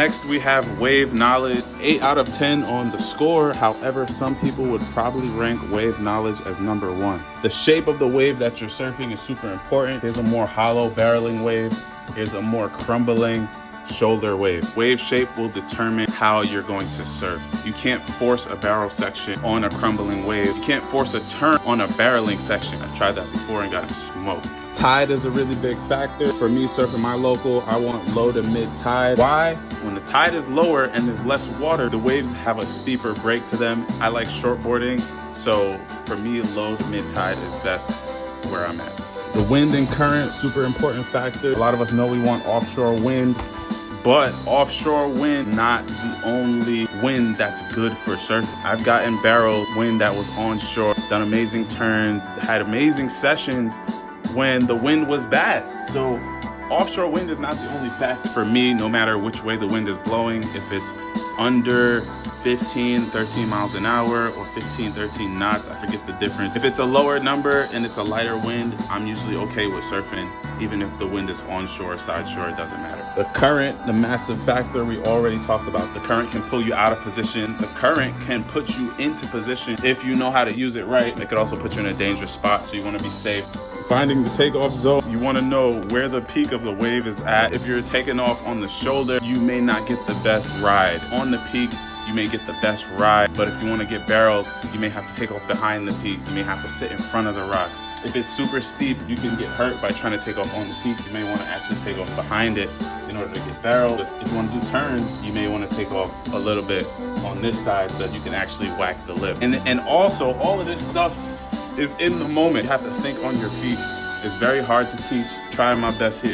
Next, we have wave knowledge. 8 out of 10 on the score. However, some people would probably rank wave knowledge as number 1. The shape of the wave that you're surfing is super important. Here's a more hollow barreling wave. Here's a more crumbling shoulder wave. Wave shape will determine how you're going to surf. You can't force a barrel section on a crumbling wave. You can't force a turn on a barreling section. I tried that before and got smoked. Tide is a really big factor. For me, surfing my local, I want low to mid tide. Why? When the tide is lower and there's less water, the waves have a steeper break to them. I like shortboarding, so for me, low to mid tide is best where I'm at. The wind and current, super important factor. A lot of us know we want offshore wind, but offshore wind, not the only wind that's good for surfing. I've gotten barrel wind that was onshore, done amazing turns, had amazing sessions when the wind was bad. So offshore wind is not the only factor for me, no matter which way the wind is blowing. If it's under 15, 13 miles an hour or 15, 13 knots, I forget the difference. If it's a lower number and it's a lighter wind, I'm usually okay with surfing. Even if the wind is onshore or side shore, it doesn't matter. The current, the massive factor we already talked about. The current can pull you out of position. The current can put you into position if you know how to use it right. It could also put you in a dangerous spot, so you want to be safe. Finding the takeoff zone, you want to know where the peak of the wave is at. If you're taking off on the shoulder, you may not get the best ride. On the peak, you may get the best ride, but if you want to get barreled, you may have to take off behind the peak. You may have to sit in front of the rocks. If it's super steep, you can get hurt by trying to take off on the peak. You may want to actually take off behind it in order to get barreled. If you want to do turns, you may want to take off a little bit on this side so that you can actually whack the lip. And also, all of this stuff is in the moment. You have to think on your feet. It's very hard to teach. Trying my best here.